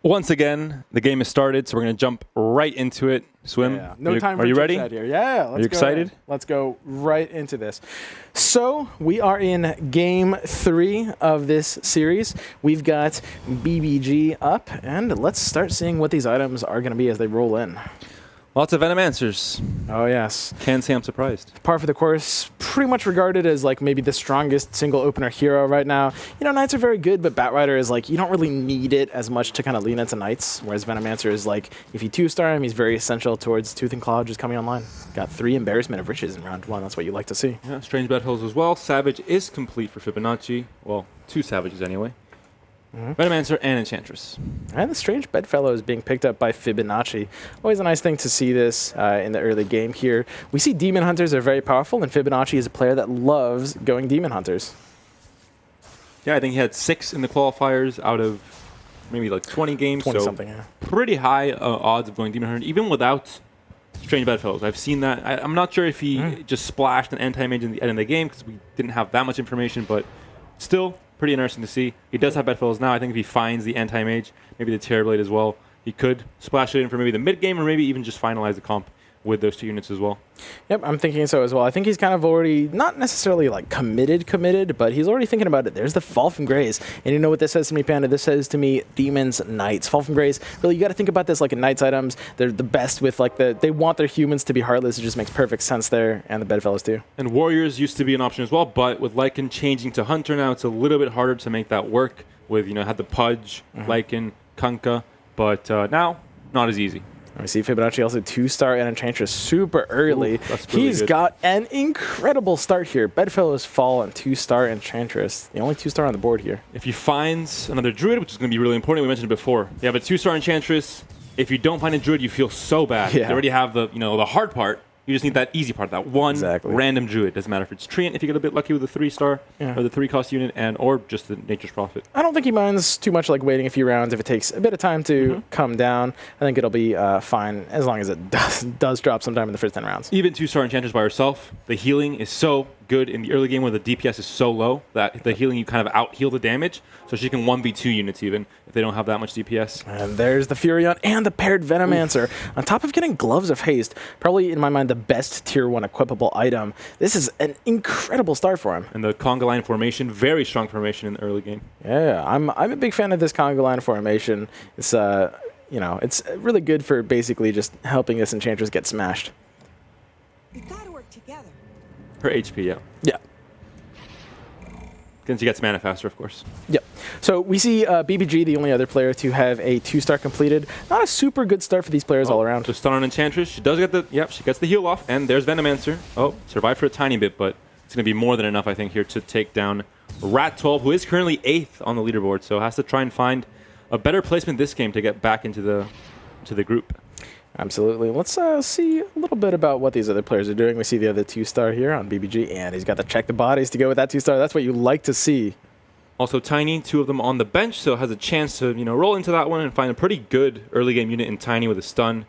Once again, the game has started, so we're going to jump right into it. Swim, yeah. No time for are you ready? here. Yeah, let's Are you excited? Ahead. Let's go right into this. So we are in game 3 of this series. We've got BBG up, and let's start seeing what these items are going to be as they roll in. Lots of Venom answers. Oh, yes. Can't say I'm surprised. Par for the course, pretty much regarded as like maybe the strongest single opener hero right now. You know, Knights are very good, but Batrider is like, you don't really need it as much to kind of lean into Knights, whereas Venomancer is like, if you 2-star him, he's very essential towards Tooth and Claw just coming online. Got 3 Embarrassment of Riches in round 1. That's what you like to see. Yeah, Strange Bedfellows as well. Savage is complete for Fibonacci. Well, 2 Savages anyway. Venomancer and Enchantress. And the Strange Bedfellow is being picked up by Fibonacci. Always a nice thing to see this in the early game here. We see Demon Hunters are very powerful, and Fibonacci is a player that loves going Demon Hunters. Yeah, I think he had 6 in the qualifiers out of maybe like 20 games. 20-something, yeah. Pretty high odds of going Demon Hunter, even without Strange Bedfellows. I've seen that. I'm not sure if he just splashed an anti-mage in the end of the game because we didn't have that much information, but still pretty interesting to see. He does have Bedfellows now. I think if he finds the anti-mage, maybe the Terrorblade as well, he could splash it in for maybe the mid-game or maybe even just finalize the comp with those 2 units as well. Yep, I'm thinking so as well. I think he's kind of already, not necessarily like committed, but he's already thinking about it. There's the Fall from Grays. And you know what this says to me, Panda? This says to me, Demons, Knights. Fall from Grays, really, you got to think about this like in Knights items. They're the best with like they want their humans to be heartless. It just makes perfect sense there, and the Bedfellows too. And Warriors used to be an option as well, but with Lycan changing to Hunter now, it's a little bit harder to make that work with, had the Pudge, Lycan, Kunkka, but now, not as easy. We see Fibonacci also 2-star and Enchantress super early. Ooh, that's really He's good. got an incredible start here. Bedfellows fall and 2-star Enchantress. The only 2-star on the board here. If he finds another Druid, which is going to be really important, we mentioned it before. You have a 2-star Enchantress. If you don't find a Druid, you feel so bad. Yeah. You already have the the hard part. You just need that easy part, that one random Druid. Doesn't matter if it's Treant, if you get a bit lucky with the 3-star or the 3-cost unit, or just the Nature's Prophet. I don't think he minds too much like waiting a few rounds if it takes a bit of time to come down. I think it'll be fine as long as it does drop sometime in the first 10 rounds. Even 2-star Enchantress by herself, the healing is so good in the early game where the DPS is so low that the healing, you kind of out-heal the damage, so she can 1v2 units even if they don't have that much DPS. And there's the Furion and the paired Venomancer. On top of getting Gloves of Haste, probably in my mind the best tier 1 equipable item. This is an incredible start for him. And the conga line formation, very strong formation in the early game. Yeah, I'm a big fan of this conga line formation. It's it's really good for basically just helping this Enchantress get smashed. We gotta work together. Her HP, yeah. Yeah. Because she gets mana faster, of course. Yep. So we see BBG, the only other player to have a 2-star completed. Not a super good start for these players all around. So stun on Enchantress. She does get she gets the heal off, and there's Venomancer. Oh, survived for a tiny bit, but it's going to be more than enough, I think, here to take down Rat12, who is currently 8th on the leaderboard, so has to try and find a better placement this game to get back into the group. Absolutely. Let's see a little bit about what these other players are doing. We see the other 2-star here on BBG, and he's got to check the bodies to go with that 2-star. That's what you like to see. Also Tiny, 2 of them on the bench, so has a chance to roll into that one and find a pretty good early game unit in Tiny with a stun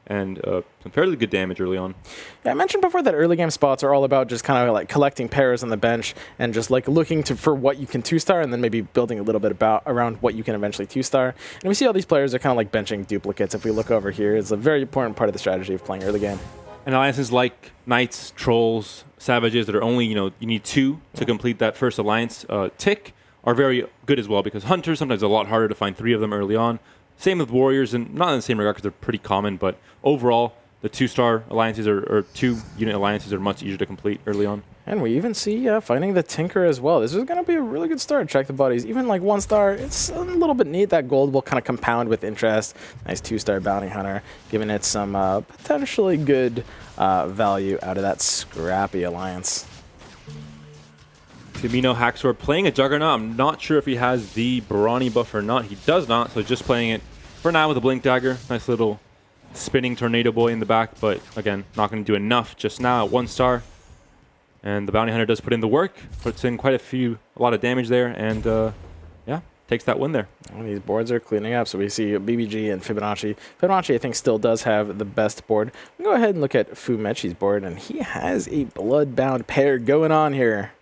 and some fairly good damage early on. Yeah, I mentioned before that early game spots are all about just kind of like collecting pairs on the bench and just like looking for what you can 2-star and then maybe building a little bit around what you can eventually 2-star. And we see all these players are kind of like benching duplicates. If we look over here, it's a very important part of the strategy of playing early game. And alliances like Knights, Trolls, Savages that are only, you need 2 to complete that first alliance tick are very good as well, because Hunters, sometimes a lot harder to find 3 of them early on. Same with Warriors, and not in the same regard because they're pretty common, but overall, the 2-star alliances or 2-unit alliances are much easier to complete early on. And we even see finding the Tinker as well. This is going to be a really good start. Check the bodies. Even like 1-star, it's a little bit neat. That gold will kind of compound with interest. Nice 2-star Bounty Hunter, giving it some potentially good value out of that scrappy alliance. Timino Haxor playing a Juggernaut. I'm not sure if he has the Brawny buff or not. He does not, so just playing it for now with a Blink Dagger. Nice little spinning Tornado Boy in the back, but again, not going to do enough just now at 1-star. And the Bounty Hunter does put in the work, puts in quite a lot of damage there, and takes that win there. And these boards are cleaning up, so we see BBG and Fibonacci. Fibonacci, I think, still does have the best board. We'll go ahead and look at Fumechi's board, and he has a Bloodbound pair going on here.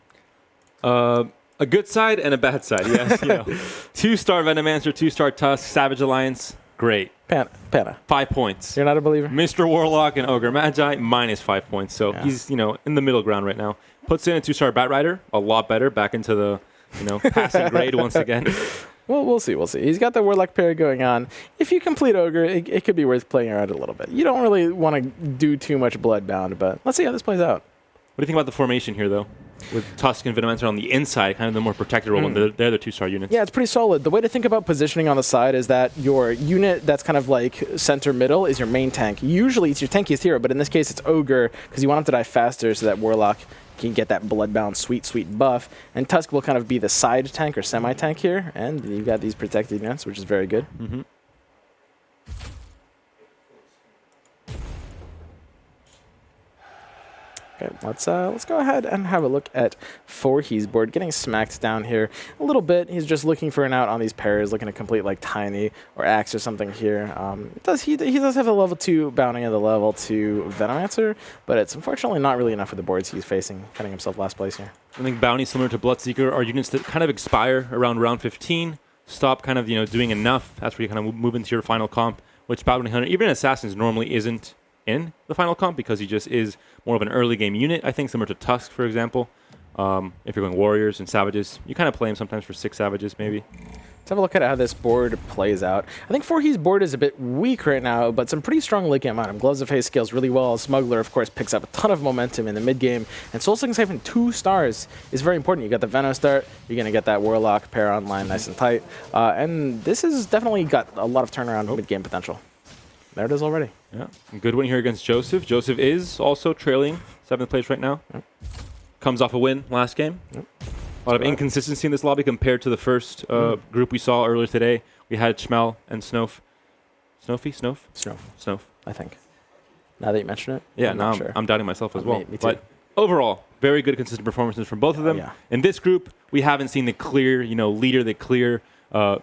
A good side and a bad side, yes. 2-star Venomancer, 2-star Tusk, Savage Alliance, great. Panna. 5 points. You're not a believer? Mr. Warlock and Ogre Magi, -5 points. So he's, in the middle ground right now. Puts in a 2-star Batrider, a lot better, back into the, passing grade once again. Well, we'll see. We'll see. He's got the Warlock pair going on. If you complete Ogre, it could be worth playing around a little bit. You don't really want to do too much Bloodbound, but let's see how this plays out. What do you think about the formation here, though? With Tusk and Venomancer on the inside, kind of the more protected role, and they're the 2-star units. Yeah, it's pretty solid. The way to think about positioning on the side is that your unit that's kind of like center middle is your main tank. Usually it's your tankiest hero, but in this case it's Ogre, because you want him to die faster so that Warlock can get that Bloodbound sweet buff. And Tusk will kind of be the side tank or semi-tank here, and you've got these protected units, which is very good. Okay, let's go ahead and have a look at Forhe's board. Getting smacked down here a little bit. He's just looking for an out on these pairs, looking to complete like Tiny or Axe or something here. He does have a level 2 bounty and the level 2 Venomancer, but it's unfortunately not really enough for the boards he's facing, finding himself last place here. I think bounties similar to Bloodseeker are units that kind of expire around round 15, stop kind of doing enough. That's where you kind of move into your final comp, which Bounty Hunter, even Assassins, normally isn't in the final comp because he just is more of an early game unit, I think, similar to Tusk, for example. If you're going Warriors and Savages, you kind of play him sometimes for 6 Savages, maybe. Let's have a look at how this board plays out. I think Forhe's board is a bit weak right now, but some pretty strong late game on him. Gloves of Haze scales really well. Smuggler, of course, picks up a ton of momentum in the mid game. And Soul Sucking Siphon 2 stars is very important. You got the Veno start. You're going to get that Warlock pair online nice and tight. And this has definitely got a lot of turnaround mid game potential. There it is already. Yeah, good win here against Joseph. Joseph is also trailing 7th place right now. Comes off a win last game. A lot of inconsistency in this lobby compared to the first group we saw earlier today. We had Schmel and Snof. Snof, I think. Now that you mention it. Yeah, now I'm doubting myself as well. Me too. But overall, very good consistent performances from both of them. In this group, we haven't seen the clear, leader, the clear,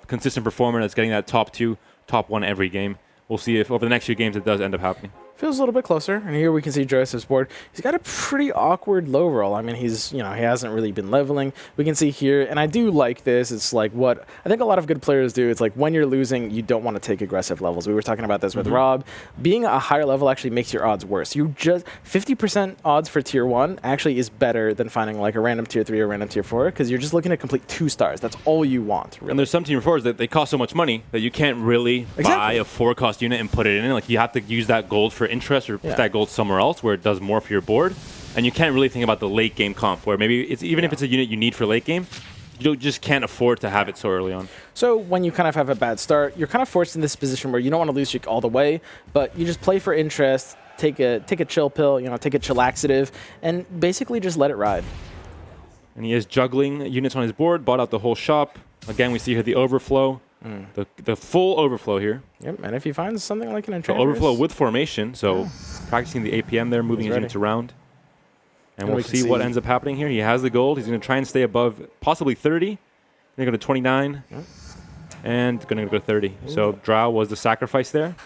consistent performer that's getting that top 2, top 1 every game. We'll see if over the next few games it does end up happening. Feels a little bit closer, and here we can see Joseph's board. He's got a pretty awkward low roll. I mean, he hasn't really been leveling. We can see here, and I do like this. It's like what I think a lot of good players do. It's like when you're losing, you don't want to take aggressive levels. We were talking about this with Rob. Being a higher level actually makes your odds worse. You just 50% odds for tier 1 actually is better than finding like a random tier 3 or random tier 4 because you're just looking to complete 2 stars. That's all you want. Really. And there's some tier 4s that they cost so much money that you can't really buy a 4-cost unit and put it in. Like you have to use that gold for interest or put that gold somewhere else where it does more for your board, and you can't really think about the late game comp where maybe it's even if it's a unit you need for late game, you just can't afford to have it so early on. So when you kind of have a bad start, you're kind of forced in this position where you don't want to lose streak all the way, but you just play for interest, take a chill pill, take a chillaxative, and basically just let it ride. And he is juggling units on his board, bought out the whole shop. Again, we see here the overflow. The full overflow here. Yep, and if he finds something like an Enchantress... overflow with formation, so practicing the APM there, moving his units around. And we'll see what ends up happening here. He has the gold. He's going to try and stay above possibly 30. Going to go to 29. And going to go to 30. So Drow was the sacrifice there.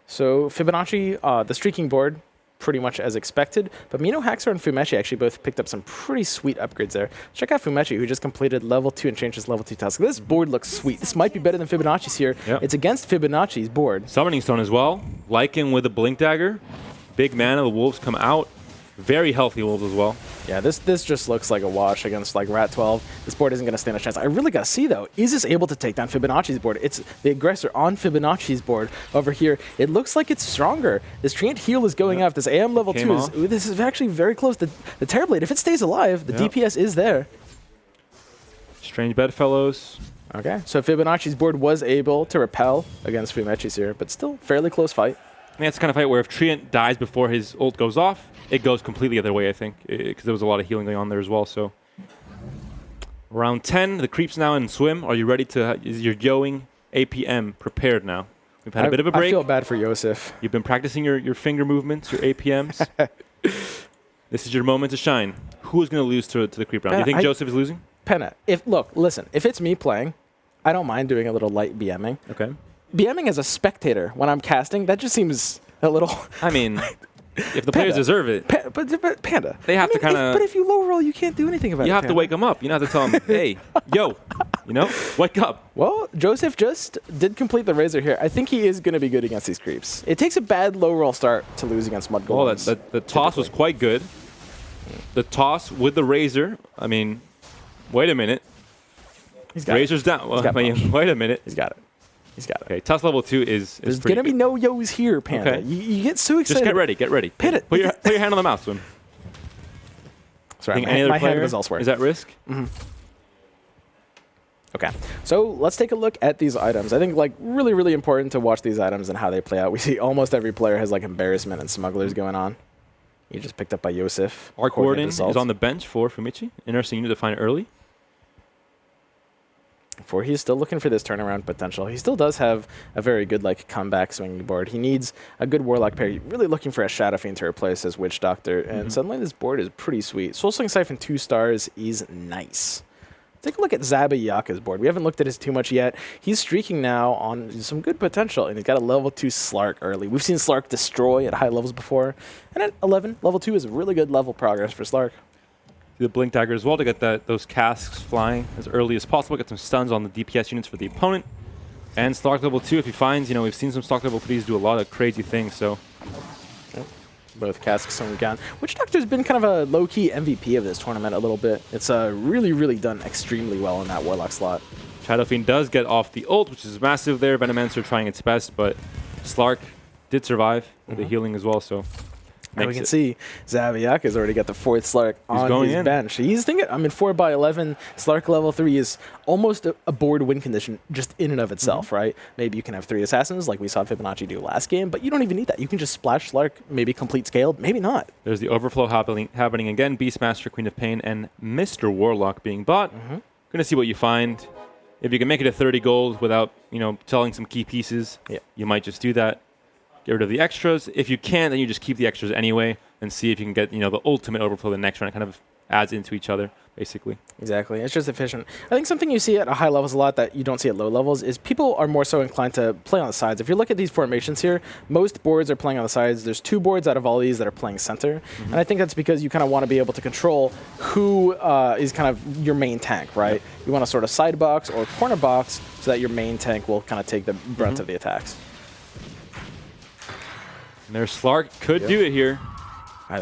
So Fibonacci, the streaking board, pretty much as expected. But Mino, Haxor, and Fumechi actually both picked up some pretty sweet upgrades there. Check out Fumechi, who just completed level 2 Enchantress, level 2 Tusk. This board looks sweet. This might be better than Fibonacci's here. It's against Fibonacci's board. Summoning Stone as well. Lycan with a Blink Dagger. Big mana. The wolves come out. Very healthy wolves as well. Yeah, this just looks like a wash against like Rat 12. This board isn't going to stand a chance. I really got to see, though, is this able to take down Fibonacci's board? It's the aggressor on Fibonacci's board over here. It looks like it's stronger. This Treant heal is going up. This AM level 2 is... This is actually very close. The Terrorblade, if it stays alive, the DPS is there. Strange Bedfellows. Okay, so Fibonacci's board was able to repel against Fumechi's here, but still fairly close fight. I mean, that's the kind of fight where if Treant dies before his ult goes off, it goes completely the other way, I think, because there was a lot of healing going on there as well. So, round 10, the creeps now in swim. Are you ready to? Is your Yoing APM prepared now? We've had a bit of a break. I feel bad for Yosef. You've been practicing your finger movements, your APMs. This is your moment to shine. Who is going to lose to the creep round? Do you think Joseph is losing? Penna, listen, if it's me playing, I don't mind doing a little light BMing. Okay. BMing as a spectator when I'm casting, that just seems a little... I mean... if the players deserve it, but Panda, they have to kind of. But if you low roll, you can't do anything about it. You have to Panda. wake them up. You have to tell them, hey, yo, wake up. Well, Joseph just did complete the Razor here. I think he is going to be good against these creeps. It takes a bad low roll start to lose against Mud Golems. Well, the toss was quite good. The toss with the Razor. I mean, wait a minute. He's got Razor's down. Well, wait a minute. He's got it. He's got it. Okay, toss level 2 is There's pretty going to be good. no yos here, Panda. Okay. You get so excited. Just get ready. Get ready. Panda. Put your hand on the mouse, Swim. Sorry, Any other my hand player was elsewhere. is at risk? Okay, so let's take a look at these items. I think really, really important to watch these items and how they play out. We see almost every player has embarrassment and smugglers going on. He just picked up by Yosef. Arc Warden is on the bench for Fumichi. Interesting, you need to find it early. For he's still looking for this turnaround potential. He still does have a very good comeback swinging board. He needs a good Warlock pair. He's really looking for a Shadow Fiend to replace his Witch Doctor, and suddenly this board is pretty sweet. Soul Sling Siphon 2 stars is nice. Take a look at Zabayaka's board. We haven't looked at his too much yet. He's streaking now on some good potential, and he's got a level 2 Slark early. We've seen Slark destroy at high levels before, and at 11, level 2 is really good level progress for Slark. The Blink Dagger as well to get those casks flying as early as possible. Get some stuns on the DPS units for the opponent. And Slark level 2, if he finds, we've seen some Slark level 3s do a lot of crazy things, so. Yep. Both casks and down. Witch Doctor's been kind of a low-key MVP of this tournament a little bit. It's really, really done extremely well in that Warlock slot. Shadow Fiend does get off the ult, which is massive there. Venomancer trying its best, but Slark did survive with the healing as well, so. And we can see Zabayaka's already got the 4th Slark on his bench. He's thinking, 4x11, Slark level 3 is almost a board win condition just in and of itself, right? Maybe you can have 3 Assassins like we saw Fibonacci do last game, but you don't even need that. You can just splash Slark, maybe complete scaled, maybe not. There's the overflow happening again. Beastmaster, Queen of Pain, and Mr. Warlock being bought. Gonna see what you find. If you can make it a 30 gold without, selling some key pieces, you might just do that. Get rid of the extras. If you can't, then you just keep the extras anyway and see if you can get, the ultimate overflow the next round. It kind of adds into each other, basically. Exactly. It's just efficient. I think something you see at high levels a lot that you don't see at low levels is people are more so inclined to play on the sides. If you look at these formations here, most boards are playing on the sides. There's 2 boards out of all these that are playing center. And I think that's because you kind of want to be able to control who is kind of your main tank, right? Yep. You want to sort of side box or corner box so that your main tank will kind of take the brunt of the attacks. And there's Slark. Could do it here.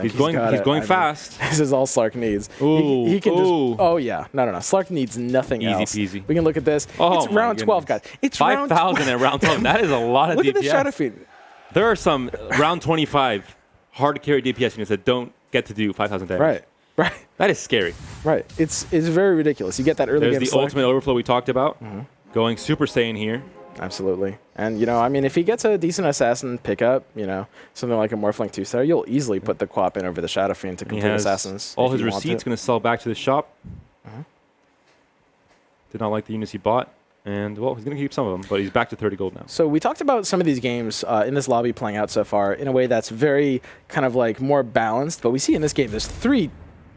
He's going fast. This is all Slark needs. Ooh, he can just. Oh yeah, no. Slark needs nothing else. Easy peasy. We can look at this. Oh, it's round 12, guys. It's 5,000 at round 12. That is a lot of look DPS. Look at the Shadow Fiend. There are some round 25 hard to carry DPS units that don't get to do 5,000 damage. Right. That is scary. Right. It's very ridiculous. You get that early game. There's the ultimate overflow we talked about. Going Super Saiyan here. Absolutely. And, if he gets a decent assassin pickup, something like a Morphling 2-star, you'll easily put the Quap in over the Shadow Fiend to complete assassins. All his receipts going to sell back to the shop. Did not like the units he bought. And, well, he's going to keep some of them, but he's back to 30 gold now. So we talked about some of these games in this lobby playing out so far in a way that's very kind of more balanced. But we see in this game there's 3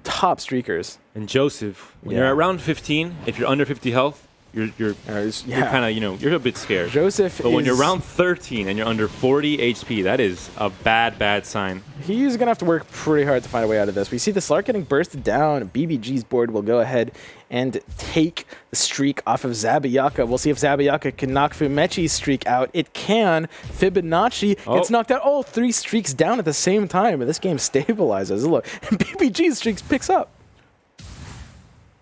top streakers. And Joseph, when you're at round 15, if you're under 50 health, you're kind of, you're a bit scared. But when you're around 13 and you're under 40 HP, that is a bad sign. He's going to have to work pretty hard to find a way out of this. We see the Slark getting bursted down. BBG's board will go ahead and take the streak off of Zabayaka. We'll see if Zabayaka can knock Fumechi's streak out. It can. Fibonacci gets knocked out. Oh, 3 streaks down at the same time. But this game stabilizes. Look, BBG's streaks picks up.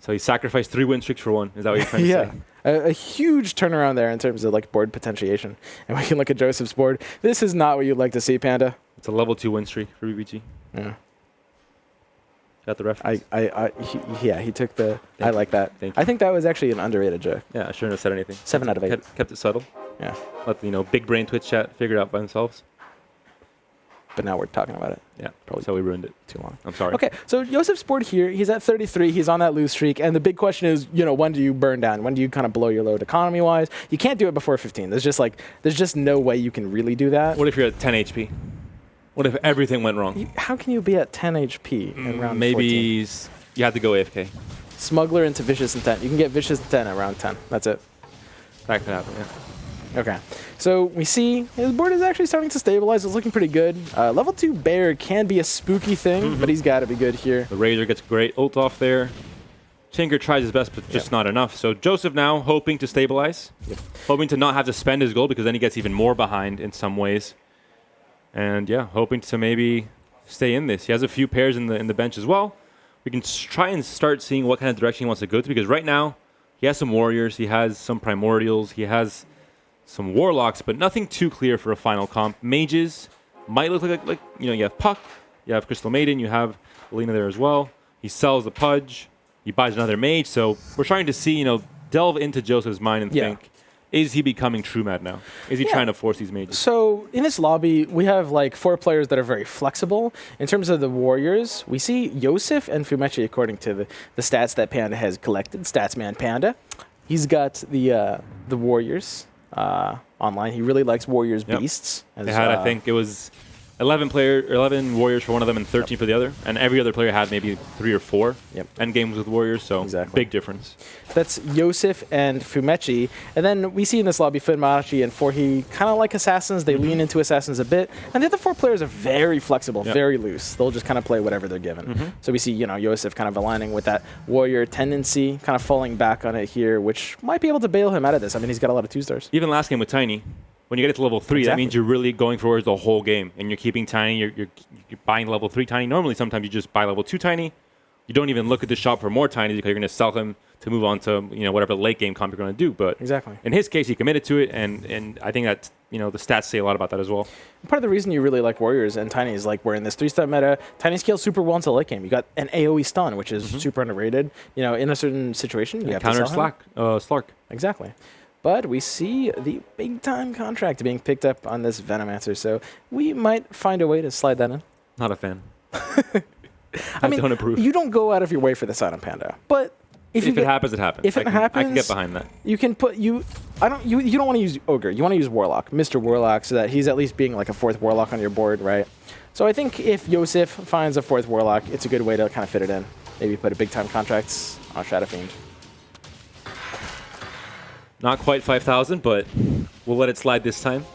So he sacrificed 3 win streaks for 1. Is that what you're trying to say? A huge turnaround there in terms of board potentiation. And we can look at Joseph's board. This is not what you'd like to see, Panda. It's a level 2 win streak for BBG. Yeah. Got the reference. He took the. I like that. Thank you. I think that was actually an underrated joke. Yeah, I shouldn't have said anything. 7 out of 8. Kept it subtle. Yeah. Let the big brain Twitch chat figure it out by themselves. But now we're talking about it. Yeah, probably so we ruined it. Too long. I'm sorry. Okay, so Joseph's board here, he's at 33. He's on that lose streak. And the big question is, when do you burn down? When do you kind of blow your load economy-wise? You can't do it before 15. There's just no way you can really do that. What if you're at 10 HP? What if everything went wrong? How can you be at 10 HP in round 14? Maybe you have to go AFK. Smuggler into Vicious Intent. You can get Vicious Intent at round 10. That's it. That could happen, yeah. Okay, so we see his board is actually starting to stabilize. It's looking pretty good. Level 2 Bear can be a spooky thing, but he's got to be good here. The Razor gets great ult off there. Tinker tries his best, but just not enough. So Joseph now hoping to stabilize, hoping to not have to spend his gold because then he gets even more behind in some ways. And yeah, hoping to maybe stay in this. He has a few pairs in the bench as well. We can try and start seeing what kind of direction he wants to go to because right now he has some Warriors, he has some Primordials, he has some Warlocks, but nothing too clear for a final comp. Mages might look like you have Puck, you have Crystal Maiden, you have Alina there as well. He sells the Pudge. He buys another mage, so we're trying to see, delve into Joseph's mind and think, is he becoming true mad now? Is he trying to force these mages? So in this lobby, we have like 4 players that are very flexible. In terms of the Warriors, we see Yosef and Fumechi according to the stats that Panda has collected. Statsman Panda. He's got the Warriors online. He really likes Warriors Beasts. They had, I think it was 11 Warriors for one of them and 13 for the other. And every other player had maybe 3 or 4 end games with Warriors, so big difference. That's Yosef and Fumechi. And then we see in this lobby Finmachi and Forhi kind of like Assassins. They lean into Assassins a bit. And the other 4 players are very flexible, very loose. They'll just kind of play whatever they're given. So we see, Yosef kind of aligning with that Warrior tendency, kind of falling back on it here, which might be able to bail him out of this. I mean, he's got a lot of 2-stars. Even last game with Tiny, when you get to level 3, that means you're really going forward the whole game, and you're keeping Tiny. You're buying level 3 Tiny. Normally, sometimes you just buy level 2 Tiny. You don't even look at the shop for more Tiny because you're going to sell him to move on to whatever late game comp you're going to do. But in his case, he committed to it, and I think that the stats say a lot about that as well. Part of the reason you really like Warriors and Tiny is like we're in this 3-star meta. Tiny scales super well into late game. You got an AOE stun, which is super underrated. In a certain situation, you have counter to sell him. Slark. Exactly. But we see the big-time contract being picked up on this Venomancer, so we might find a way to slide that in. Not a fan. I mean, don't approve. You don't go out of your way for this item, Panda. But if it happens, it happens. If it happens, I can get behind that. You can put you don't want to use Ogre. You want to use Warlock, Mr. Warlock, so that he's at least being like a 4th Warlock on your board, right? So I think if Yosef finds a 4th Warlock, it's a good way to kind of fit it in. Maybe put a big-time contract on Shadow Fiend. Not quite 5,000, but we'll let it slide this time.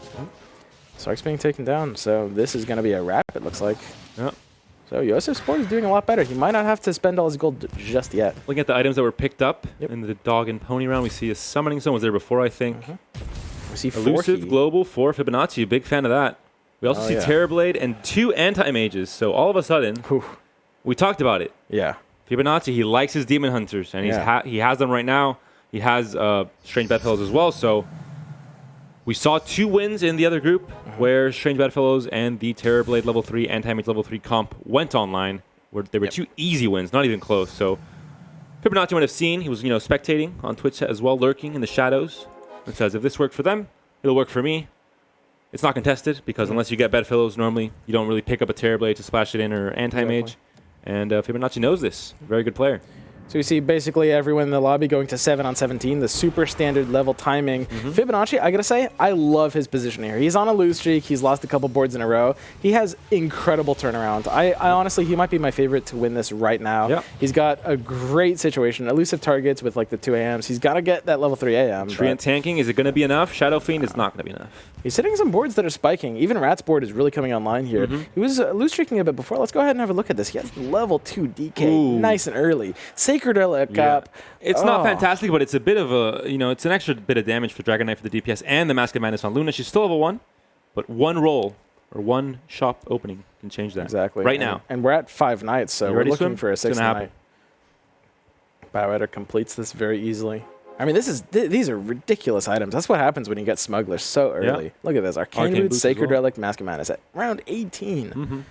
Sark's being taken down, so this is going to be a wrap, it looks like. Yep. So Yosef's board is doing a lot better. He might not have to spend all his gold just yet. Looking at the items that were picked up in the dog and pony round, we see a summoning stone was there before, I think. We see Elusive, Global, 4 Fibonacci, a big fan of that. We also see Terrorblade and 2 anti-mages, so all of a sudden, we talked about it. Yeah. Fibonacci, he likes his Demon Hunters, and he has them right now. He has Strange Bedfellows as well, so we saw 2 wins in the other group where Strange Bedfellows and the Terrorblade level 3 anti-mage level 3 comp went online. Where there were 2 easy wins, not even close. So Fibonacci would have seen. He was spectating on Twitch as well, lurking in the shadows. It says, if this worked for them, it'll work for me. It's not contested because unless you get Bedfellows, normally you don't really pick up a Terrorblade to splash it in or anti-mage. And Fibonacci knows this. Very good player. So you see basically everyone in the lobby going to 7 on 17, the super standard level timing. Fibonacci, I gotta say, I love his position here. He's on a lose streak. He's lost a couple boards in a row. He has incredible turnaround. I honestly, he might be my favorite to win this right now. Yep. He's got a great situation. Elusive targets with like the 2 AMs. He's got to get that level 3 AM. Treant tanking, is it going to be enough? Shadow Fiend is not going to be enough. He's hitting some boards that are spiking. Even Rat's board is really coming online here. He was loose streaking a bit before. Let's go ahead and have a look at this. He has level 2 DK, nice and early. Sacred Relic up. It's not fantastic, but it's a bit of a, it's an extra bit of damage for Dragon Knight for the DPS and the Mask of Madness on Luna. She's still level 1, but one roll or one shop opening can change that. Exactly. Right now. And we're at 5 nights, so we're looking for a 6th night. Bioetter completes this very easily. I mean, these are ridiculous items. That's what happens when you get Smuggler so early. Look at this. Arcane Boots, Sacred Relic, Mask of Madness at round 18.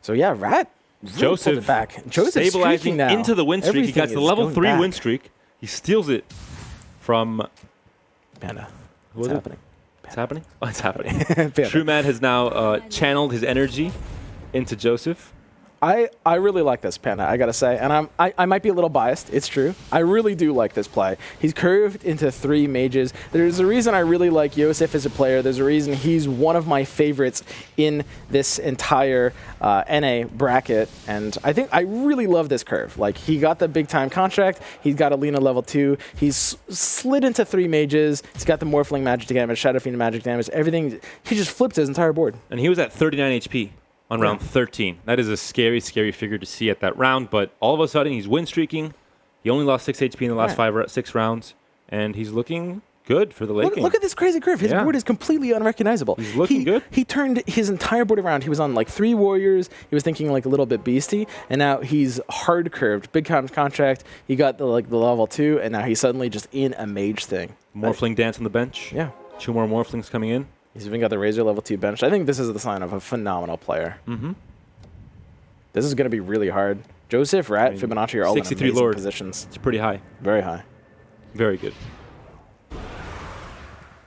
So yeah, Rat Joseph back. Joseph stabilizing now. into the win streak. He got the level 3 win streak. He steals it from Panda. What's happening? It's happening? Oh, it's happening. True Mad has now channeled his energy into Joseph. I really like this Panda, I gotta say, and I might be a little biased. It's true. I really do like this play. He's curved into 3 mages. There's a reason I really like Yosef as a player. There's a reason he's one of my favorites in this entire NA bracket, and I really love this curve. Like, he got the big time contract. He's got Alina level 2. He's slid into 3 mages. He's got the Morphling magic damage, Shadow Fiend magic damage, everything. He just flipped his entire board. And he was at 39 HP. On round 13. That is a scary, scary figure to see at that round, but all of a sudden he's win streaking. He only lost 6 HP in the last 6 rounds, and he's looking good for the late game. Look at this crazy curve. His board is completely unrecognizable. He's looking good. He turned his entire board around. He was on like 3 warriors. He was thinking like a little bit beastie, and now he's hard curved. Big contract. He got the level 2, and now he's suddenly just in a mage thing. Morphling dance on the bench. Yeah. 2 more Morphlings coming in. He's even got the Razor level 2 bench. I think this is the sign of a phenomenal player. This is going to be really hard. Joseph, Rat, Fibonacci are all in amazing Lord positions. It's pretty high. Very high. Very good.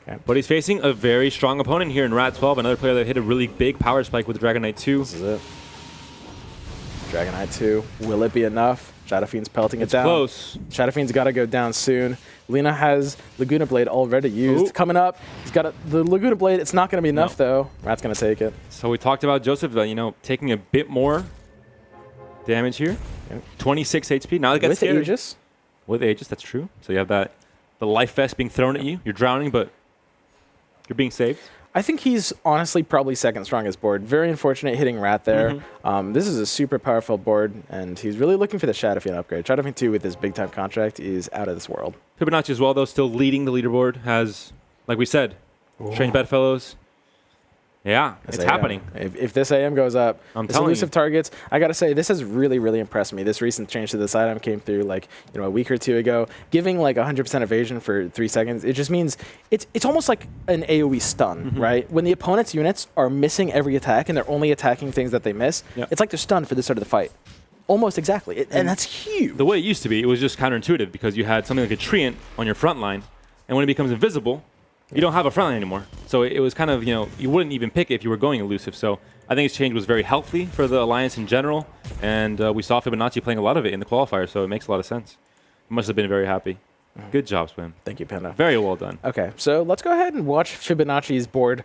Okay. But he's facing a very strong opponent here in Rat 12, another player that hit a really big power spike with the Dragon Knight 2. This is it. Dragon Knight 2. Will it be enough? Shadow Fiend's pelting it down. Close. Shadow Fiend's got to go down soon. Lina has Laguna Blade already used. Ooh. Coming up. He's got the Laguna Blade. It's not going to be enough, though. Rat's going to take it. So we talked about Joseph, taking a bit more damage here. Yep. 26 HP. Now they got With scared. Aegis. With Aegis, that's true. So you have the life vest being thrown at you. You're drowning, but you're being saved. I think he's honestly probably second strongest board. Very unfortunate hitting Rat there. This is a super powerful board, and he's really looking for the Shadow Fiend upgrade. Shadow Fiend 2 with his big time contract is out of this world. Fibonacci as well, though, still leading the leaderboard. Has, like we said, Strange Bedfellows. Yeah, it's happening. If this AM goes up, I'm this telling elusive you. targets, I got to say, this has really, really impressed me. This recent change to this item came through like, a week or 2 ago. Giving like 100% evasion for 3 seconds, it just means it's almost like an AoE stun, right? When the opponent's units are missing every attack and they're only attacking things that they miss, it's like they're stunned for the start of the fight. Almost exactly. And that's huge. The way it used to be, it was just counterintuitive because you had something like a Treant on your front line, and when it becomes invisible, you don't have a front line anymore. So it was kind of, you wouldn't even pick it if you were going elusive. So I think this change was very healthy for the Alliance in general. And we saw Fibonacci playing a lot of it in the qualifier, so it makes a lot of sense. He must have been very happy. Good job, Swim. Thank you, Panda. Very well done. Okay, so let's go ahead and watch Fibonacci's board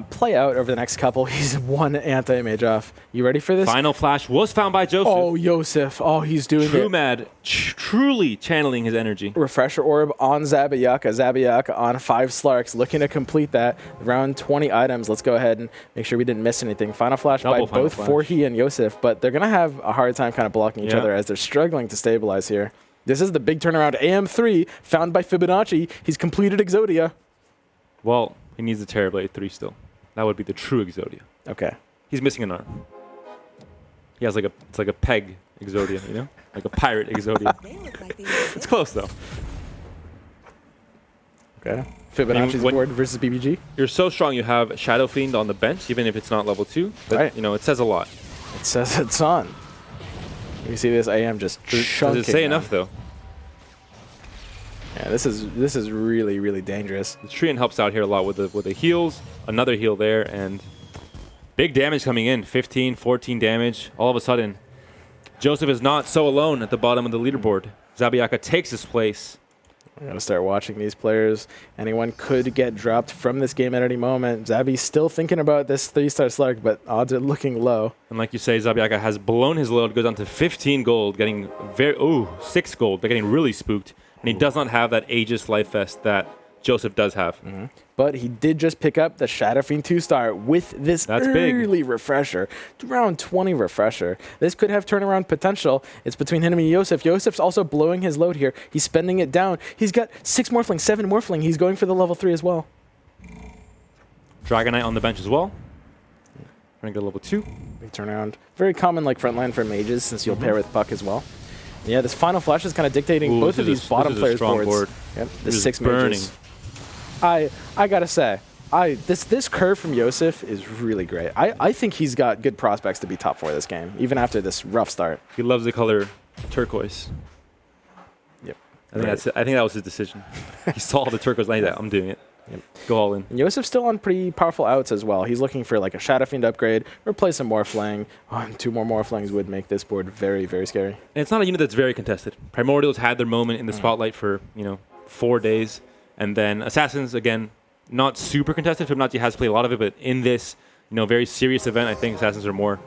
play out over the next couple. He's 1 anti-mage off. You ready for this? Final flash was found by Joseph. Oh, Yosef. Oh, he's doing True it. mad, truly channeling his energy. Refresher Orb on Zabiyaka. Zabiyaka on 5 Slarks, looking to complete that. Around 20 items. Let's go ahead and make sure we didn't miss anything. Final flash Double by final both flash. Forhi and Yosef, but they're going to have a hard time kind of blocking each Yeah. other as they're struggling to stabilize here. This is the big turnaround. AM3 found by Fibonacci. He's completed Exodia. Well, he needs the Terrorblade 3 still. That would be the true Exodia. Okay. He's missing an arm. He has it's like a peg Exodia, like a pirate Exodia. They look like they It's close though. Okay. Fibonacci's when- board versus BBG. You're so strong. You have Shadow Fiend on the bench, even if it's not level 2. But, Right. it says a lot. It says it's on. You see this AM just chunking. Does it say now. enough though? Yeah, this is really, really dangerous. The Treant helps out here a lot with the heals. Another heal there, and big damage coming in. 15, 14 damage. All of a sudden, Joseph is not so alone at the bottom of the leaderboard. Zabiyaka takes his place. I gotta start watching these players. Anyone could get dropped from this game at any moment. Zabby's still thinking about this 3-star Slark, but odds are looking low. And like you say, Zabiyaka has blown his load, goes down to 15 gold, getting 6 gold, but getting really spooked. And he does not have that Aegis Life Vest that Joseph does have. But he did just pick up the Shadow Fiend 2-star with this That's big. early refresher. Round 20 refresher. This could have turnaround potential. It's between him and Yosef. Yosef's also blowing his load here. He's spending it down. He's got 6 Morphling, 7 Morphling. He's going for the level 3 as well. Dragon Knight on the bench as well. Trying to get level 2. Big turnaround. Very common like frontline for mages since you'll pair with Puck as well. Yeah, this final flash is kind of dictating Ooh, both of this these is bottom a players' strong boards. board. Yep, the This is 6 burning. mages. I gotta say, this curve from Yosef is really great. I think he's got good prospects to be top 4 this game, even after this rough start. He loves the color turquoise. Yep. I think that was his decision. He saw the turquoise like that. I'm doing it. Go all in. And Yosef's still on pretty powerful outs as well. He's looking for like a Shadow Fiend upgrade, replace some Morphling. And 2 more Morphlings would make this board very, very scary. And it's not a unit that's very contested. Primordials had their moment in the spotlight for 4 days, and then Assassins again, not super contested. Fibonacci has played a lot of it, but in this very serious event, I think Assassins are more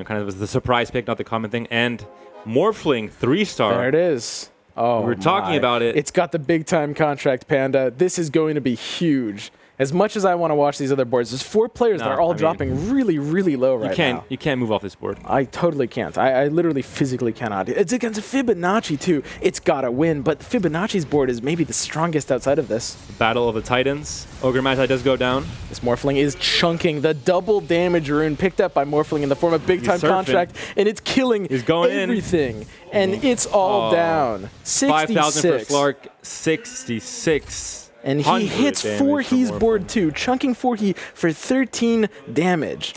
kind of the surprise pick, not the common thing. And Morphling 3-star. There it is. Oh, we were talking about it. It's got the big time contract, Panda. This is going to be huge. As much as I want to watch these other boards, there's 4 players that are all dropping really, really low right now. You can't move off this board. I totally can't. I literally physically cannot. It's against Fibonacci, too. It's got to win, but Fibonacci's board is maybe the strongest outside of this. Battle of the Titans. Ogre Magi does go down. This Morphling is chunking. The double damage rune picked up by Morphling in the form of big time contract, and it's killing everything. And it's all down. 66. 5,000 for Slark, 66. And he hits 4He's board too, chunking 4He for 13 damage.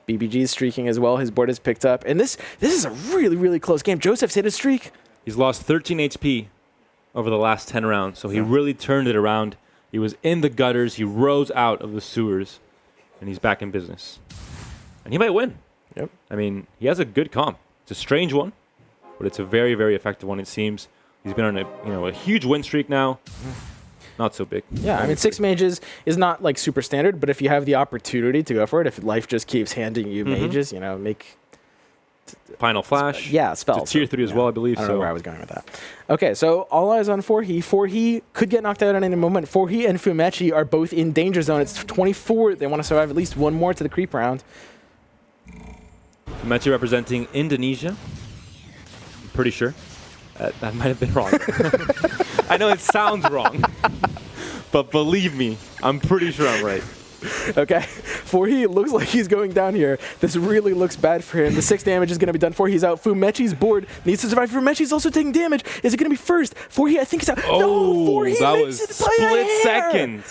BBG's streaking as well. His board is picked up. And this is a really, really close game. Joseph's hit a streak. He's lost 13 HP over the last 10 rounds, so he really turned it around. He was in the gutters. He rose out of the sewers, and he's back in business. And he might win. Yep. I mean, he has a good comp. It's a strange one, but it's a very, very effective one, it seems. He's been on a huge win streak now. Not so big. Yeah, I mean, 6 mages is not like super standard, but if you have the opportunity to go for it, if life just keeps handing you mages, make Final Flash. Spells. Tier 3 as well, I believe. I don't know where I was going with that. Okay, so all eyes on 4He. 4He could get knocked out at any moment. 4He and Fumechi are both in danger zone. It's 24. They want to survive at least 1 more to the creep round. Fumechi representing Indonesia. I'm pretty sure. That might have been wrong. I know it sounds wrong, but believe me, I'm pretty sure I'm right. Okay, 4He looks like he's going down here. This really looks bad for him. The 6 damage is going to be done. 4He's out. Fumechi's board needs to survive. Fumechi's also taking damage. Is it going to be first? 4He, I think he's out. Oh, no, 4He that makes was it by a split hair. second.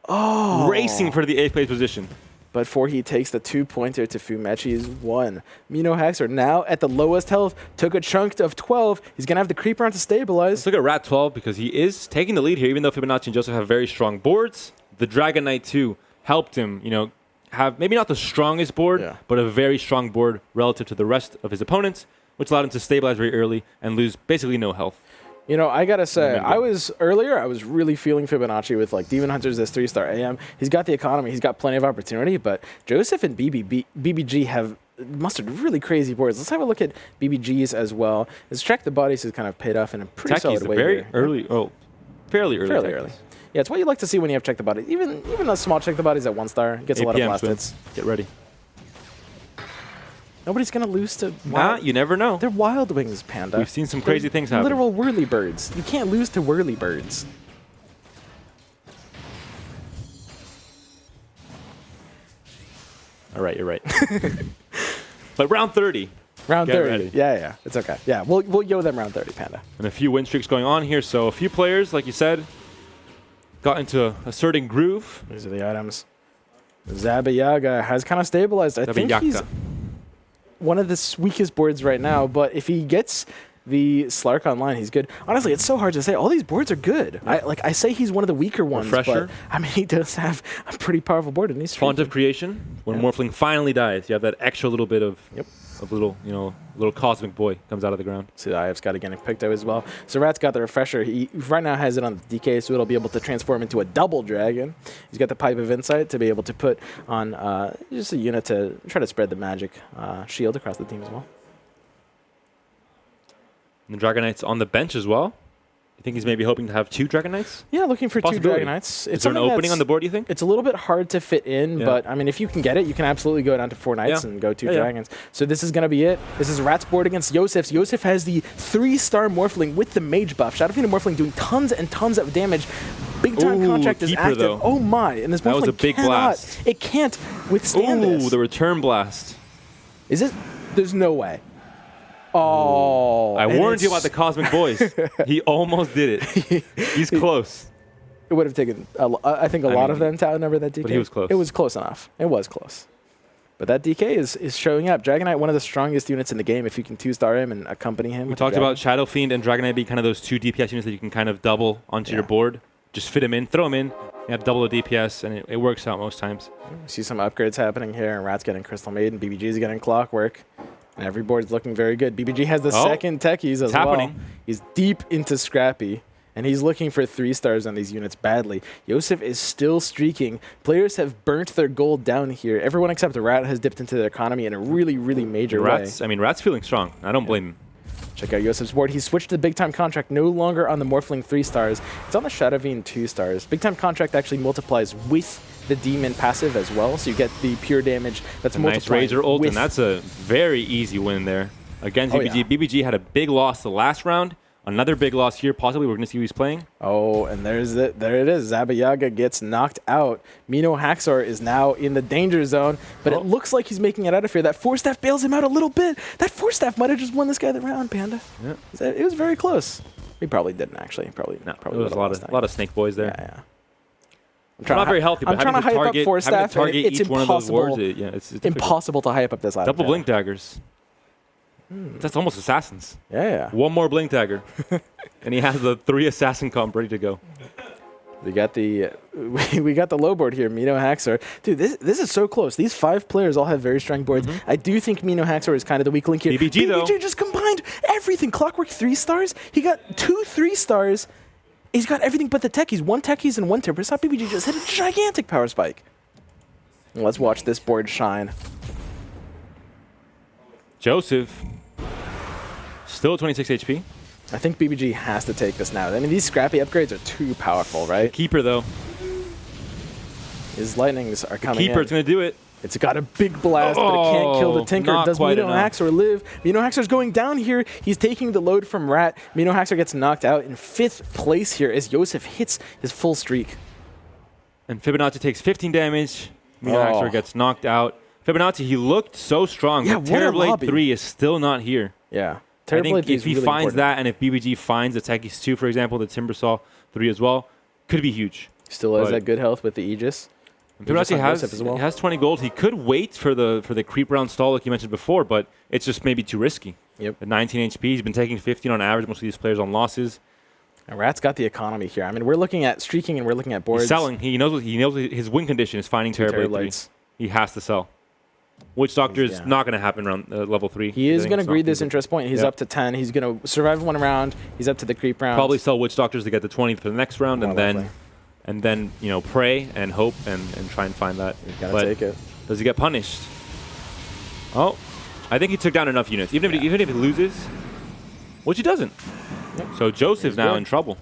Oh. Racing for the 8th place position. But 4He takes the 2-pointer to Fumechi's 1. Mino Haxor now at the lowest health. Took a chunk of 12. He's going to have the creep round to stabilize. Let's look at Rat 12 because he is taking the lead here, even though Fibonacci and Joseph have very strong boards. The Dragon Knight 2 helped him, have maybe not the strongest board, but a very strong board relative to the rest of his opponents, which allowed him to stabilize very early and lose basically no health. I gotta say, I was really feeling Fibonacci with like Demon Hunters as 3-star AM. He's got the economy, he's got plenty of opportunity, but Joseph and BBG have mustered really crazy boards. Let's have a look at BBG's as well. His Check the Bodies has kind of paid off in a pretty solid way. Very early, fairly early. Fairly early. Yeah, it's what you like to see when you have Check the Bodies. Even a small Check the Bodies at 1-star gets a lot of blast hits. Get ready. Nobody's going to lose to you never know. They're Wild Wings, Panda. We've seen some crazy things happen. Literal whirlybirds. You can't lose to whirlybirds. All right, you're right. But round 30. Round 30. Ready. Yeah. It's okay. Yeah, we'll yo them round 30, Panda. And a few win streaks going on here. So a few players, like you said, got into a certain groove. These are the items. Zaba Yaga has kind of stabilized. I think he's one of the weakest boards right now, but if he gets the Slark online, he's good. Honestly, it's so hard to say. All these boards are good. Yeah. I say he's one of the weaker ones, but I mean, he does have a pretty powerful board in these. Font of Creation. When Morphling finally dies, you have that extra little bit of little cosmic boy comes out of the ground. See, the IF's got again picked up as well. So Rat's got the refresher. He right now has it on the DK, so it'll be able to transform into a double dragon. He's got the Pipe of Insight to be able to put on just a unit to try to spread the magic shield across the team as well. And the Dragon Knight's on the bench as well. You think he's maybe hoping to have 2 Dragon Knights? Yeah, looking for 2 Dragon Knights. Is there an opening on the board, you think? It's a little bit hard to fit in, but I mean, if you can get it, you can absolutely go down to 4 Knights and go 2 Dragons. So this is going to be it. This is Rat's board against Yosef's. Yosef has the 3-star Morphling with the Mage buff. Shadow Fiend and Morphling doing tons and tons of damage. Big time contract is active. Though. Oh my. And this Morphling that was a big blast. It can't withstand this. Ooh, the return blast. Is it? There's no way. Oh. I warned you about the Cosmic Boys. He almost did it. He's close. It would have taken, I think, a lot of them to outnumber that DK. But he was close. It was close enough. It was close. But that DK is showing up. Dragon Knight, one of the strongest units in the game if you can 2-star him and accompany him. We talked about Shadow Fiend and Dragon Knight being kind of those 2 DPS units that you can kind of double onto your board. just fit him in, throw him in. You have double the DPS, and it works out most times. See some upgrades happening here, and Rat's getting Crystal Maiden, BBG's getting Clockwork. And every board's looking very good. BBG has the second techies as well. Happening. He's deep into Scrappy, and he's looking for 3 stars on these units badly. Yosef is still streaking. Players have burnt their gold down here. Everyone except Rat has dipped into their economy in a really, really major way. I mean, Rat's feeling strong. I don't blame him. Check out Yosef's board. He's switched to big time contract, no longer on the Morphling 3 stars. It's on the Shadowveen 2 stars. Big time contract actually multiplies with the demon passive as well, so you get the pure damage that's multiplied. Nice Razor ult, and that's a very easy win there against BBG. Yeah. BBG had a big loss the last round. Another big loss here. Possibly we're going to see who he's playing. Oh, and there it is. Zabayaga gets knocked out. Mino Haxor is now in the danger zone, but it looks like he's making it out of here. That 4-staff bails him out a little bit. That 4-staff might have just won this guy the round, Panda. Yeah. It was very close. He probably didn't, actually. Probably There was a lot of snake boys there. Yeah. I'm not very healthy, but I'm trying to hype up 4-staff, target it's each one of those impossible. wards, it's difficult. Impossible to hype up this item. Double blink daggers. That's almost assassins. Yeah. One more blink dagger, and he has the 3 assassin comp ready to go. We got the low board here, Mino Haxor. Dude, this is so close. These 5 players all have very strong boards. I do think Mino Haxor is kind of the weak link here. BBG though. BBG just combined everything. Clockwork 3 stars. He got 2 3 stars. He's got everything but the techies. 1 techies and 1 timber. Stop. BBG just hit a gigantic power spike. Let's watch this board shine. Joseph, still 26 HP. I think BBG has to take this now. I mean, these Scrappy upgrades are too powerful, right? Keeper though. His lightnings are coming in. Keeper's going to do it. It's got a big blast, but it can't kill the Tinker. Not Does quite Mino enough. Haxor live? Mino Haxor's going down here. He's taking the load from Rat. Mino Haxor gets knocked out in 5th place here as Yosef hits his full streak. And Fibonacci takes 15 damage. Mino Haxor gets knocked out. Fibonacci, he looked so strong. Yeah, but what a Terrorblade lobby. 3 is still not here. Yeah. I think if he really finds important. that, and if BBG finds the Techies 2, for example, the Timbersaw 3 as well, could be huge. Still has but- that good health with the Aegis. Fibonacci on Joseph as well. he has 20 gold. He could wait for the creep round stall like you mentioned before, but it's just maybe too risky. Yep. At 19 HP, he's been taking 15 on average. Most of these players on losses. And Rat's got the economy here. I mean, we're looking at streaking and we're looking at boards. He's selling. He knows his win condition is finding Terrorblade 3. Terrorblades. He has to sell. Witch Doctor is not going to happen around level 3. He is going to greed this feasible. interest point. He's up to 10. He's going to survive 1 round. He's up to the creep round. Probably sell Witch Doctors to get the 20th for the next round, More and likely. then pray and hope and try and find that. Gotta take it. Does he get punished? Oh, I think he took down enough units. Even if he loses, which he doesn't. Yep. So Joseph's now good. in trouble.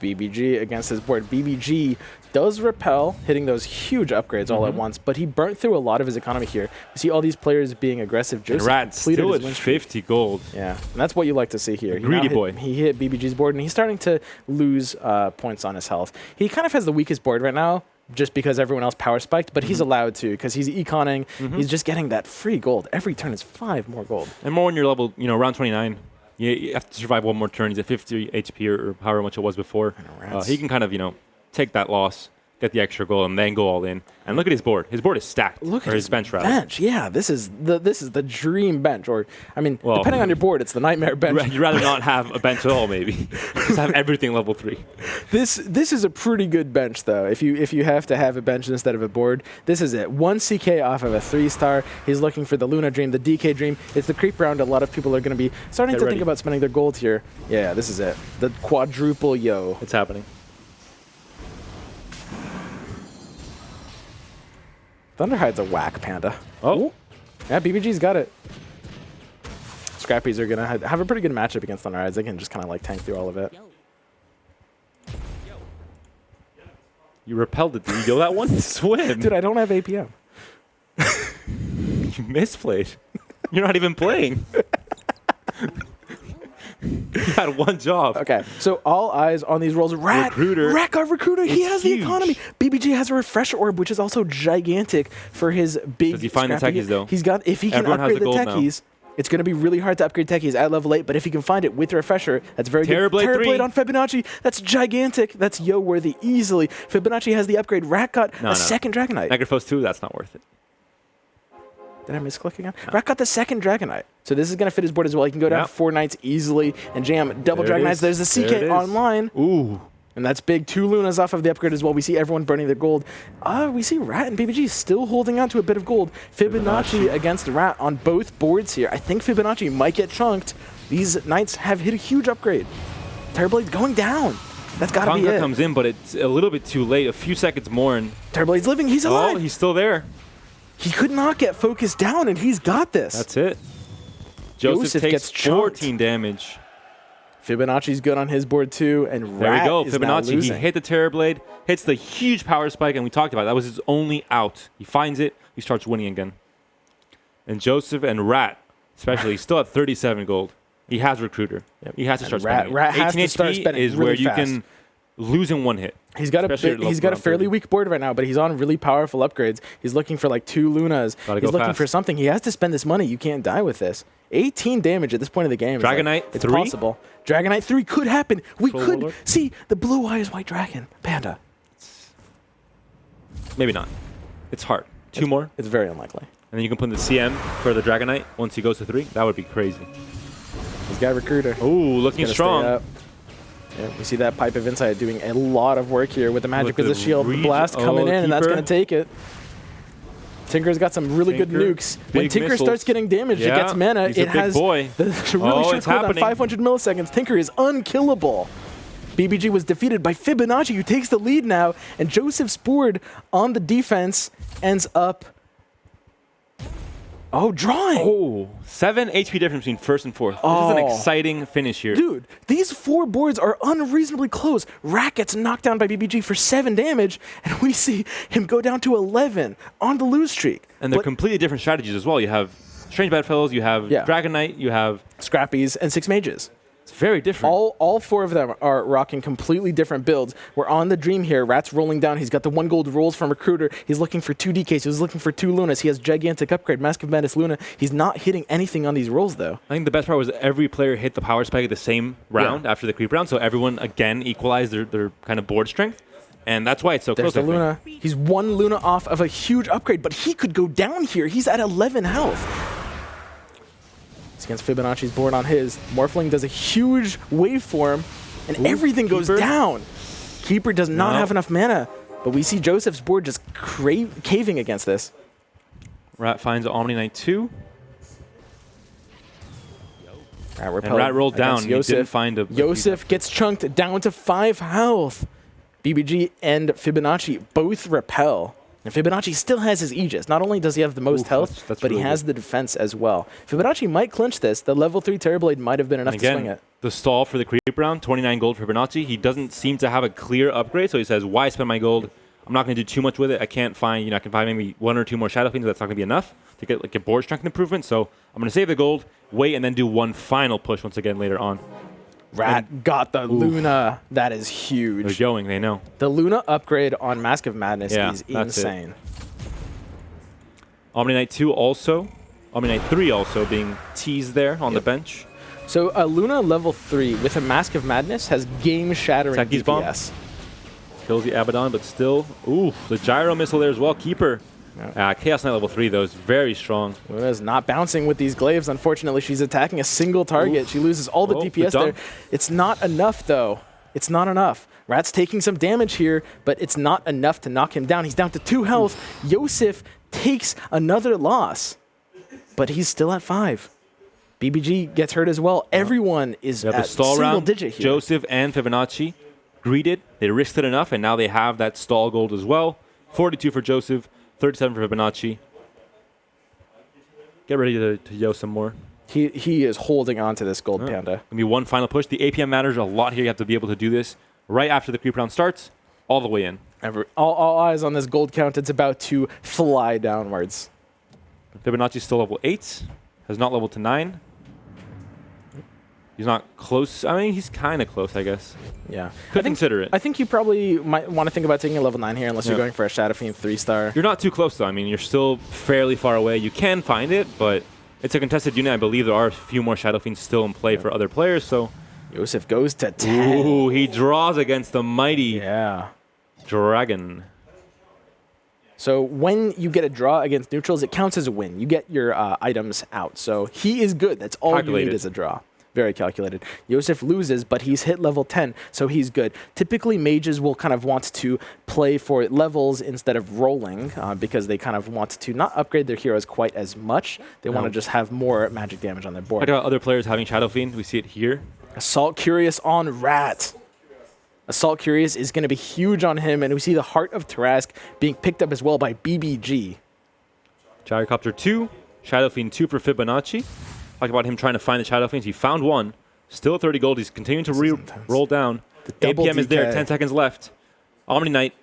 BBG against his board. BBG does repel, hitting those huge upgrades all at once, but he burnt through a lot of his economy here. You see all these players being aggressive. And Joseph Rat's completed still his at win streak. 50 gold. Yeah, and that's what you like to see here. Greedy boy. He hit BBG's board, and he's starting to lose points on his health. He kind of has the weakest board right now, just because everyone else power spiked, but he's allowed to, because he's econing. He's just getting that free gold. Every turn is 5 more gold. And more when you're level, round 29. You have to survive 1 more turn. He's at 50 HP or however much it was before. He can kind of, take that loss, get the extra goal, and then go all in. And look at his board. His board is stacked. Look or at his bench, rather. Bench, yeah. This is the dream bench, or I mean, Well, depending on your board, it's the nightmare bench. You'd rather not have a bench at all, maybe. Just have everything level 3. This is a pretty good bench, though. If you have to have a bench instead of a board, this is it. 1 CK off of a 3-star. He's looking for the Luna Dream, the DK Dream. It's the creep round. A lot of people are going to be starting to think about spending their gold here. Yeah, this is it. The quadruple yo. It's happening. Thunderhide's a whack, Panda. Oh. Ooh. Yeah, BBG's got it. Scrappies are going to have a pretty good matchup against Thunderhides. They can just kind of tank through all of it. You repelled it. Did you go that one? Swim. Dude, I don't have APM. You misplayed. You're not even playing. You had 1 job. Okay, so all eyes on these rolls. Recruiter. Rat got Recruiter. He It's has huge. the economy. BBG has a Refresher Orb, which is also gigantic for his big. Does he find the scrappy- techies, though? He's got. If he can Everyone has upgrade the the gold now. techies, it's going to be really hard to upgrade techies at level 8. But if he can find it with the Refresher, that's very good. Terrorblade 3. on Fibonacci. That's gigantic. That's yo worthy easily. Fibonacci has the upgrade. Rat got a second Dragonite. Megaphos 2, that's not worth it. Did I misclick again? Rat got the second Dragonite. So this is going to fit his board as well. He can go down 4 Knights easily and jam double There it Dragonites. is. There's the There it CK is. online. Ooh. And that's big. 2 Lunas off of the upgrade as well. We see everyone burning their gold. We see Rat and BBG still holding on to a bit of gold. Fibonacci against Rat on both boards here. I think Fibonacci might get chunked. These Knights have hit a huge upgrade. Terrorblade's going down. That's got to be it. comes in, but it's a little bit too late. A few seconds more, and Terrorblade's living. He's alive. oh, he's still there. He could not get focused down, and he's got this. That's it. Joseph takes gets chunked. 14 damage. Fibonacci's good on his board too, and There we Rat go. is now Fibonacci, he losing. hit the Terrorblade, hits the huge power spike, and we talked about it. That was his only out. He finds it, he starts winning again. And Joseph and Rat, especially, he's still at 37 gold. He has Recruiter. Yep. He has to And start Rat- spending. Rat it. has 18 to start HP spending is really where you fast. can lose in one hit. He's got a fairly weak board right now, but he's on really powerful upgrades. He's looking for like 2 Lunas. Gotta He's go looking fast. for something. He has to spend this money. You can't die with this. 18 damage at this point of the game. Dragon like, Knight it's 3? possible. Dragon Knight 3 could happen. We Troll could Warlord? see the blue eyes white dragon panda. Maybe not. It's hard. 2 more, It's very unlikely. and then you can put in the CM for the Dragon Knight once he goes to 3. That would be crazy. He's got Recruiter. Ooh, looking Gotta stay strong. up. Yeah, we see that Pipe of Insight doing a lot of work here with the Magic With as a the shield. reach. Blast coming Oh, in, and that's Keeper. going to take it. Tinker's got some really good Tinker, nukes. When big Tinker missiles. starts getting damaged, it Yeah, gets mana. he's a It big has boy. the really Oh, short it's cooldown, happening. 500 milliseconds. Tinker is unkillable. BBG was defeated by Fibonacci, who takes the lead now, and Joseph's board on the defense ends up drawing. Oh, 7 HP difference between first and fourth. This is Oh. an exciting finish here. Dude, these 4 boards are unreasonably close. Rat gets knocked down by BBG for 7 damage, and we see him go down to 11 on the lose streak. And they're But completely different strategies as well. You have Strange Bedfellows, you have Yeah. Dragon Knight, you have... Scrappies and 6 mages. It's very different. All 4 of them are rocking completely different builds. We're on the dream here. Rat's rolling down. He's got the 1 gold rolls from Recruiter. He's looking for 2 DKs. He's looking for 2 Lunas. He has gigantic upgrade, Mask of Madness Luna. He's not hitting anything on these rolls, though. I think the best part was every player hit the power spike at the same round after the creep round, so everyone, again, equalized their kind of board strength. And that's why it's so There's close. the I think. Luna. He's 1 Luna off of a huge upgrade, but he could go down here. He's at 11 health. It's against Fibonacci's board on his. Morphling does a huge waveform, and everything goes Keeper. down. Keeper does not No. have enough mana, but we see Joseph's board just caving against this. Rat finds Omni Knight 2, Rat and Rat rolled down. against He didn't Yosef. find a... Yosef gets chunked down to 5 health. BBG and Fibonacci both repel. And Fibonacci still has his Aegis. Not only does he have the most Oof, health, that's but he really has the defense as well. Fibonacci might clinch this. The level 3 Terrorblade might have been enough And to swing again, it. the stall for the creep round, 29 gold for Fibonacci. He doesn't seem to have a clear upgrade, so he says, why spend my gold? I'm not going to do too much with it. I can't find, I can find maybe 1 or 2 more Shadow Fiends. That's not going to be enough to get like a board strength improvement. So I'm going to save the gold, wait, and then do 1 final push once again later on. Rat got the Luna. That is They're huge. going, they know. The Luna upgrade on Mask of Madness Yeah, is that's it. insane. Omni Knight 2 also, Omni Knight 3 also being teased there on the bench. So Luna level 3 with a Mask of Madness has game-shattering Techies DPS. bomb. Kills the Abaddon, but still, ooh, the gyro missile there as well. Keeper. Chaos Knight level 3, though, is very strong. Luna's not bouncing with these glaives. Unfortunately, she's attacking a single target. Oof. She loses all the Oh, the DPS there. dunk. It's not enough, though. It's not enough. Rat's taking some damage here, but it's not enough to knock him down. He's down to 2 health. Yosef takes another loss, but he's still at 5. BBG gets hurt as well. Everyone is They have at the stall single round. digit here. Joseph and Fibonacci greeted. They risked it enough, and now they have that stall gold as well. 42 for Joseph, 37 for Fibonacci. Get ready to yo some more. He is holding on to this gold panda. Gonna be 1 final push. The APM matters a lot here. You have to be able to do this right after the creep round starts, all the way in. All eyes on this gold count. It's about to fly downwards. Fibonacci's still level 8. Has not leveled to 9. He's not close. I mean, he's kind of close, I guess. Yeah. Could consider it. I think you probably might want to think about taking a level 9 here unless you're Yeah. going for a Shadow Fiend 3-star. You're not too close, though. I mean, you're still fairly far away. You can find it, but it's a contested unit. I believe there are a few more Shadow Fiends still in play for other players, so... Yosef goes to 10. Ooh, he draws against the mighty Yeah. Dragon. So when you get a draw against neutrals, it counts as a win. You get your items out. So he is good. That's all you Calculated. need is a draw. Very calculated. Yosef loses, but he's hit level 10, so he's good. Typically, mages will kind of want to play for levels instead of rolling because they kind of want to not upgrade their heroes quite as much. They want to just have more magic damage on their board. Like other players having Shadow Fiend, we see it here. Assault Curious on Rat. Assault Curious is going to be huge on him, and we see the Heart of Tarask being picked up as well by BBG. Gyrocopter 2, Shadow Fiend 2 for Fibonacci. Talk about him trying to find the Shadow Fiends. He found one. Still 30 gold. He's continuing to roll down. The double APM is there. DK. 10 seconds left. Omni Knight.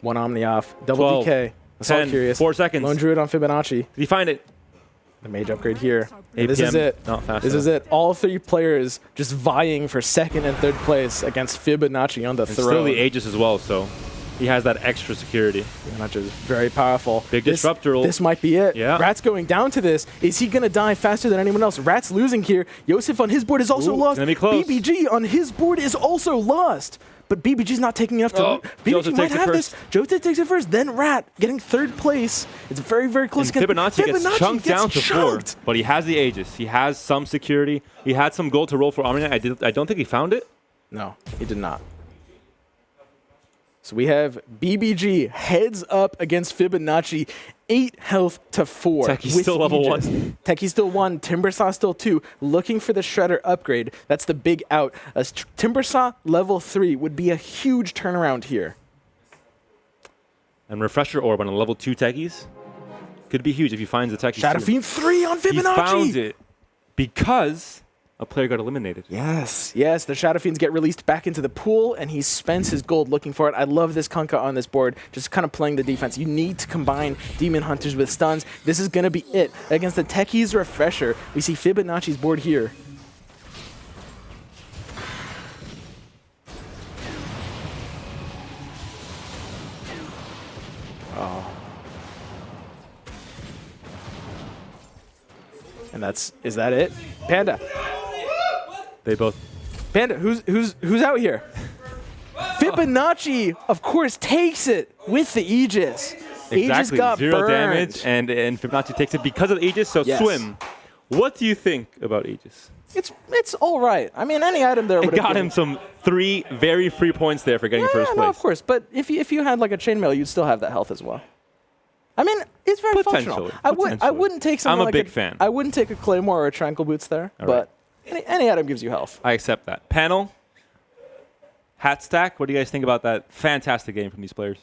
One Omni off. Double 12, DK. Assault 10, Curious. 4 seconds. Lone Druid on Fibonacci. Did he find it? The mage upgrade here. APM, This is it. not fast This enough. is it. All 3 players just vying for 2nd and 3rd place against Fibonacci on the And throne. still the Aegis as well, so he has that extra security. Fibonacci is very powerful. Big disruptor. This might be it. Yeah. Rat's going down to this. Is he going to die faster than anyone else? Rat's losing here. Yosef on his board is also Ooh, lost. gonna be close. BBG on his board is also lost. But BBG's not taking enough to Oh, BBG Joseph might takes it have first. this. Joseph takes it first, then Rat getting 3rd place. It's very, very close. And Fibonacci gets chunked down to 4, chunked. but he has the Aegis. He has some security. He had some gold to roll for Omni Knight. I don't think he found it. No, he did not. So we have BBG heads up against Fibonacci, 8 health to 4. Techie's with still level Aegis. 1. Techie's still 1. Timbersaw still 2. Looking for the Shredder upgrade. That's the big out. As Timbersaw level 3 would be a huge turnaround here. And Refresher Orb on a level 2 Techies could be huge if he finds the Techie. Shadow Fiend 3 on Fibonacci. He found it because a player got eliminated. Yes, yes, the Shadow Fiends get released back into the pool, and he spends his gold looking for it. I love this Kunkka on this board, just kind of playing the defense. You need to combine Demon Hunters with stuns. This is going to be it. Against the Techies Refresher, we see Fibonacci's board here. Oh. And is that it? Panda. They both. Panda, who's out here? Fibonacci, of course, takes it with the Aegis. Aegis Exactly. got 0 burned. damage, and Fibonacci takes it because of Aegis, so Yes. Swim. What do you think about Aegis? It's all right. I mean, any item there It would have got him some 3 very free points there for getting first place. No, of course. But if you had like a chainmail, you'd still have that health as well. I mean, it's very functional. Potentially. I wouldn't take something I'm a like big fan. I wouldn't take a Claymore or a Tranquil Boots there, All but any item gives you health. I accept that. Panel, Hat Stack, what do you guys think about that fantastic game from these players?